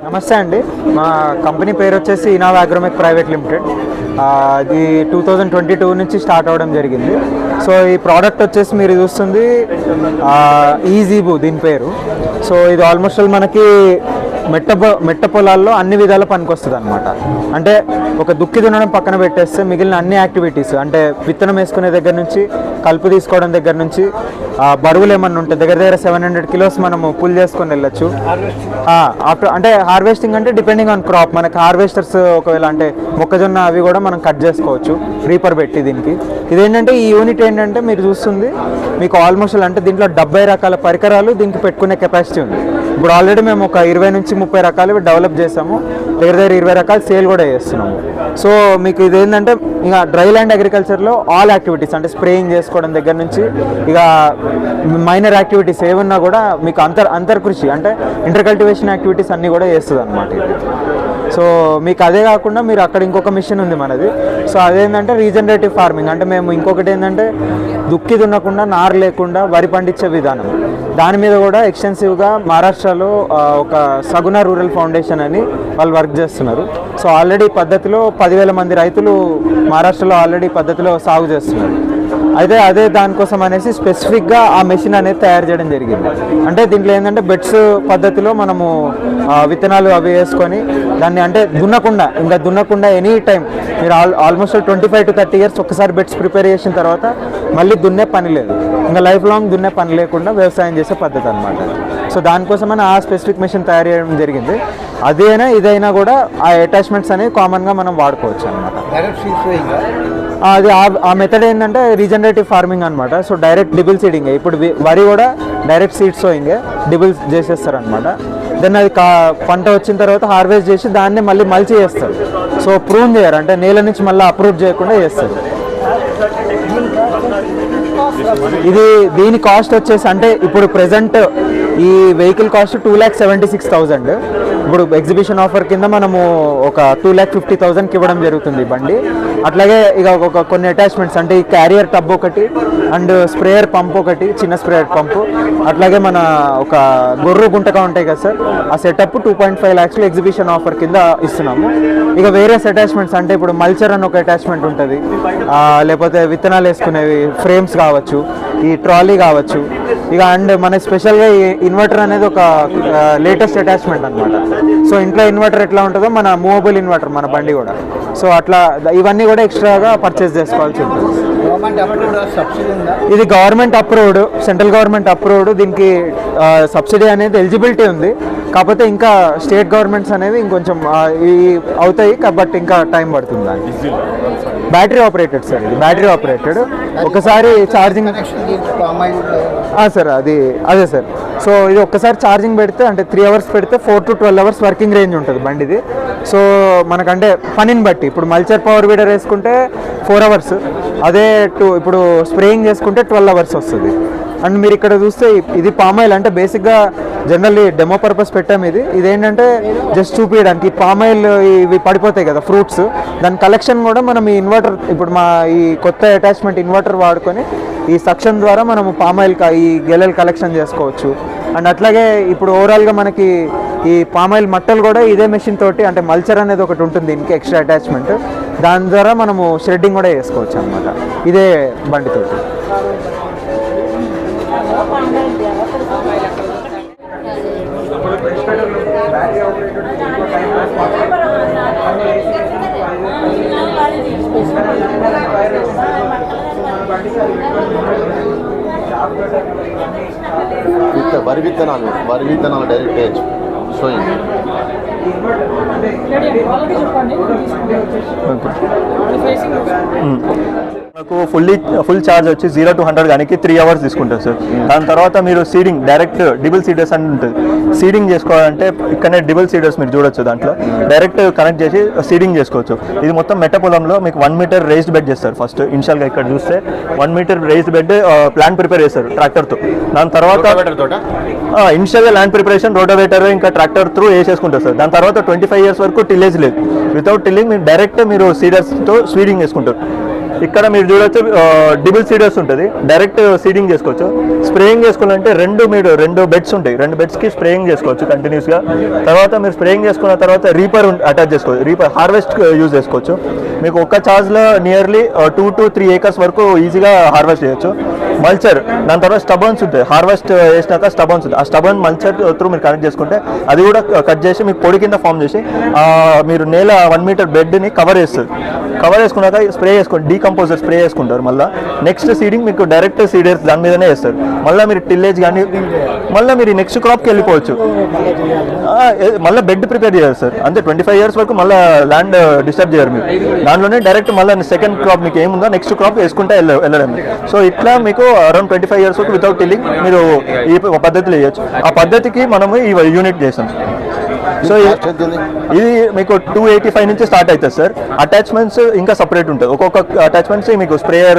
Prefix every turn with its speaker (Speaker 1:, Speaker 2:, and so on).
Speaker 1: నమస్తే అండి. మా కంపెనీ పేరు వచ్చేసి ఇనావ్ అగ్రోమెక్ ప్రైవేట్ లిమిటెడ్. ఇది 2022 నుంచి స్టార్ట్ అవ్వడం జరిగింది. సో ఈ ప్రోడక్ట్ వచ్చేసి మీరు చూస్తుంది ఈజీబూ దీని పేరు. సో ఇది ఆల్మోస్ట్ మనకి మెట్ట పొలాల్లో అన్ని విధాల పనికొస్తుంది అనమాట. అంటే ఒక దుక్కి దున్నడం పక్కన పెట్టేస్తే మిగిలిన అన్ని యాక్టివిటీస్, అంటే విత్తనం వేసుకునే దగ్గర నుంచి కలుపు తీసుకోవడం దగ్గర నుంచి బరువులు ఏమన్నా ఉంటే దగ్గర 700 కిలోస్ మనము పుల్ చేసుకొని వెళ్ళచ్చు. ఆఫ్టర్ అంటే హార్వెస్టింగ్ అంటే డిపెండింగ్ ఆన్ క్రాప్, మనకి హార్వెస్టర్స్ ఒకవేళ అంటే మొక్కజొన్న అవి కూడా మనం కట్ చేసుకోవచ్చు రీపర్ పెట్టి. దీనికి ఇదేంటంటే ఈ యూనిట్ ఏంటంటే మీరు చూస్తుంది మీకు ఆల్మోస్ట్ అంటే దీంట్లో 70 రకాల పరికరాలు దీనికి పెట్టుకునే కెపాసిటీ ఉంది. ఇప్పుడు ఆల్రెడీ మేము ఒక 20 నుంచి 30 రకాలు డెవలప్ చేసాము, దగ్గర 20 రకాలు సేల్ కూడా చేస్తున్నాము. సో మీకు ఇది ఏంటంటే ఇక డ్రై ల్యాండ్ అగ్రికల్చర్లో ఆల్ యాక్టివిటీస్ అంటే స్ప్రేయింగ్ చేసుకోవడం దగ్గర నుంచి ఇక మైనర్ యాక్టివిటీస్ ఏమన్నా కూడా మీకు అంతర్కృషి అంటే ఇంటర్ కల్టివేషన్ యాక్టివిటీస్ అన్నీ కూడా చేస్తుంది అనమాట ఇది. సో మీకు అదే కాకుండా మీరు అక్కడ ఇంకొక మిషన్ ఉంది మనది. సో అదేంటంటే రీజనరేటివ్ ఫార్మింగ్, అంటే మేము ఇంకొకటి ఏంటంటే దుక్కి దున్నకుండా నారు లేకుండా వరి పండించే విధానం, దాని మీద కూడా ఎక్స్టెన్సివ్గా మహారాష్ట్రలో ఒక సగుణ రూరల్ ఫౌండేషన్ అని వాళ్ళు వర్క్ చేస్తున్నారు. సో ఆల్రెడీ పద్ధతిలో 10,000 మంది రైతులు మహారాష్ట్రలో ఆల్రెడీ పద్ధతిలో సాగు చేస్తున్నారు. అయితే అదే దానికోసం అనేసి స్పెసిఫిక్గా ఆ మెషిన్ అనేది తయారు చేయడం జరిగింది. అంటే దీంట్లో ఏంటంటే బెడ్స్ పద్ధతిలో మనము విత్తనాలు అవి వేసుకొని దాన్ని అంటే దున్నకుండా ఎనీ టైం మీరు ఆల్మోస్ట్ 25 to 30 ఇయర్స్ ఒకసారి బెడ్స్ ప్రిపేర్ చేసిన తర్వాత మళ్ళీ దున్నే పని లేదు, ఇంకా లైఫ్ లాంగ్ దున్నే పని లేకుండా వ్యవసాయం చేసే పద్ధతి అనమాట. సో దానికోసమని ఆ స్పెసిఫిక్ మెషిన్ తయారు చేయడం జరిగింది. అదేనా ఇదైనా కూడా ఆ అటాచ్మెంట్స్ అనేవి కామన్గా మనం వాడుకోవచ్చు అనమాట. అది ఆ మెథడ్ ఏంటంటే రీజనరేటివ్ ఫార్మింగ్ అనమాట. సో డైరెక్ట్ డిబుల్ సీడింగ్, ఇప్పుడు వరి కూడా డైరెక్ట్ సీడ్ సోయింగే డిబుల్ చేసేస్తారు అనమాట. దెన్ అది పంట వచ్చిన తర్వాత హార్వెస్ట్ చేసి దాన్ని మళ్ళీ మల్చి చేస్తారు. సో ప్రూన్ చేయరు, అంటే నేల నుంచి మళ్ళీ అప్రూవ్ చేయకుండా చేస్తారు. దీని కాస్ట్ వచ్చేసి అంటే ఇప్పుడు ప్రెజెంట్ ఈ వెహికల్ కాస్ట్ 2,76,000. ఇప్పుడు ఎగ్జిబిషన్ ఆఫర్ కింద మనము ఒక 2,50,000కి ఇవ్వడం జరుగుతుంది బండి. అట్లాగే ఇక కొన్ని అటాచ్మెంట్స్ అంటే ఈ క్యారియర్ టబ్ ఒకటి అండ్ స్ప్రేయర్ పంప్ ఒకటి, చిన్న స్ప్రేయర్ పంపు, అట్లాగే మన ఒక గొర్రు గుంటగా ఉంటాయి కదా సార్, ఆ సెటప్ 2.5 lakhs ఎగ్జిబిషన్ ఆఫర్ కింద ఇస్తున్నాము. ఇక వేరియస్ అటాచ్మెంట్స్ అంటే ఇప్పుడు మల్చర్ అని ఒక అటాచ్మెంట్ ఉంటుంది, లేకపోతే విత్తనాలు వేసుకునేవి ఫ్రేమ్స్ కావచ్చు, ఈ ట్రాలీ కావచ్చు. ఇక అండ్ మన స్పెషల్గా ఈ ఇన్వర్టర్ అనేది ఒక లేటెస్ట్ అటాచ్మెంట్ అనమాట. సో ఇంట్లో ఇన్వర్టర్ ఎట్లా ఉంటుందో మన మూవబుల్ ఇన్వర్టర్ మన బండి కూడా. సో అట్లా ఇవన్నీ కూడా ఎక్స్ట్రాగా పర్చేస్ చేసుకోవాల్సి ఉంటుంది. ఇది government approved, central government approved. దీనికి సబ్సిడీ అనేది ఎలిజిబిలిటీ ఉంది, కాకపోతే ఇంకా స్టేట్ గవర్నమెంట్స్ అనేవి ఇంకొంచెం అవుతాయి కాబట్టి ఇంకా టైం పడుతుంది. దానికి బ్యాటరీ ఆపరేటెడ్ సార్, ఇది బ్యాటరీ ఆపరేటెడ్. ఒకసారి ఛార్జింగ్ సార్ అదే సార్. సో ఇది ఒక్కసారి ఛార్జింగ్ పెడితే అంటే 3 hours పెడితే 4 to 12 hours వర్కింగ్ రేంజ్ ఉంటుంది బండిది. సో మనకంటే పనిని బట్టి ఇప్పుడు మల్చర్ పవర్ వీడర్ వేసుకుంటే 4 hours, అదే ఇప్పుడు స్ప్రేయింగ్ చేసుకుంటే 12 hours వస్తుంది. అండ్ మీరు ఇక్కడ చూస్తే ఇది పామాయిల్, అంటే బేసిక్గా జనరల్లీ డెమో పర్పస్ పెట్టాము. ఇదేంటంటే జస్ట్ చూపించడానికి పామాయిల్ ఇవి పడిపోతాయి కదా ఫ్రూట్స్, దాని కలెక్షన్ కూడా మనం ఈ ఇన్వర్టర్, ఇప్పుడు మా ఈ కొత్త అటాచ్మెంట్ ఇన్వర్టర్ వాడుకొని ఈ సక్షన్ ద్వారా మనము పామాయిల్ ఈ గెలలు కలెక్షన్ చేసుకోవచ్చు. అండ్ అట్లాగే ఇప్పుడు ఓవరాల్గా మనకి ఈ పామాయిల్ మట్టలు కూడా ఇదే మెషిన్ తోటి, అంటే మల్చర్ అనేది ఒకటి ఉంటుంది దీనికి ఎక్స్ట్రా అటాచ్మెంట్, దాని ద్వారా మనము షెడ్డింగ్ కూడా చేసుకోవచ్చు అనమాట ఇదే బండితోటి.
Speaker 2: వరి విత్తనాలు డైరెక్ట్ వేయచ్చు. సోయింగ్
Speaker 3: మనకు ఫుల్ ఛార్జ్ వచ్చి 0 to 100 కానీ 3 hours తీసుకుంటుంది సార్. దాని తర్వాత మీరు సీడింగ్ డైరెక్ట్ డిబుల్ సీడర్స్ అని ఉంటుంది. సీడింగ్ చేసుకోవాలంటే ఇక్కడనే డిబుల్ సీడర్స్ మీరు చూడొచ్చు, దాంట్లో డైరెక్ట్ కనెక్ట్ చేసి సీడింగ్ చేసుకోవచ్చు. ఇది మొత్తం మెట్ట పొలంలో మీకు 1 meter రేస్డ్ బెడ్ చేస్తారు. ఫస్ట్ ఇనిషియల్గా ఇక్కడ చూస్తే 1 meter raised bed plan prepare చేస్తారు ట్రాక్టర్తో. దాని తర్వాత ఇనిషియల్గా ల్యాండ్ ప్రిపరేషన్ రోటోవేటర్ ఇంకా ట్రాక్టర్ త్రూ వేసేసుకుంటారు సార్. దాని తర్వాత 25 years వరకు టిల్లేజ్ లేదు. వితౌట్ టిల్లింగ్ మీరు డైరెక్ట్ మీరు సీడర్స్తో స్వీడింగ్ చేసుకుంటారు. ఇక్కడ మీరు చూడొచ్చు డిబుల్ సీడర్స్ ఉంటుంది, డైరెక్ట్ సీడింగ్ చేసుకోవచ్చు. స్ప్రేయింగ్ చేసుకోవాలంటే రెండు బెడ్స్ ఉంటాయి, 2 బెడ్స్కి స్ప్రేయింగ్ చేసుకోవచ్చు కంటిన్యూస్గా. తర్వాత మీరు స్ప్రేయింగ్ చేసుకున్న తర్వాత రీపర్ అటాచ్ చేసుకోవచ్చు, రీపర్ హార్వెస్ట్ యూజ్ చేసుకోవచ్చు. మీకు ఒక్క ఛార్జ్లో నియర్లీ 2 to 3 acres వరకు ఈజీగా హార్వెస్ట్ చేయొచ్చు. మల్చర్, దాని తర్వాత స్టబన్స్ ఉంటాయి, హార్వెస్ట్ చేసినాక స్టబన్స్ ఉంటుంది, ఆ స్టబన్ మల్చర్ త్రూ మీరు కనెక్ట్ చేసుకుంటే అది కూడా కట్ చేసి మీకు పొడి కింద ఫామ్ చేసి మీరు నేల 1 meter బెడ్ని కవర్ చేస్తుంది. కవర్ చేసుకున్నాక స్ప్రే చేసుకోండి, డీకంపోజర్ స్ప్రే చేసుకుంటారు. మళ్ళీ నెక్స్ట్ సీడింగ్ మీకు డైరెక్ట్ సీడర్స్ దాని మీదనే వేస్తారు. మళ్ళీ మీరు టిల్లేజ్ కానీ మళ్ళీ మీరు నెక్స్ట్ క్రాప్కి వెళ్ళిపోవచ్చు. మళ్ళీ బెడ్ ప్రిపేర్ చేయాలి సార్, అంతే. 25 years వరకు మళ్ళీ ల్యాండ్ డిస్టర్బ్ చేయరు మీరు. దాంట్లోనే డైరెక్ట్ మళ్ళీ సెకండ్ క్రాప్ మీకు ఏముందో నెక్స్ట్ క్రాప్ వేసుకుంటే వెళ్ళడం. సో ఇట్లా మీకు అరౌండ్ 25 years వరకు వితౌట్ టిల్లింగ్ మీరు ఈ పద్ధతిలో చేయొచ్చు. ఆ పద్ధతికి మనము ఈ యూనిట్ చేసాం. సో ఇది మీకు 285 నుంచి స్టార్ట్ అవుతుంది సార్. అటాచ్మెంట్స్ ఇంకా సపరేట్ ఉంటుంది, ఒక్కొక్క అటాచ్మెంట్స్ మీకు స్ప్రేయర్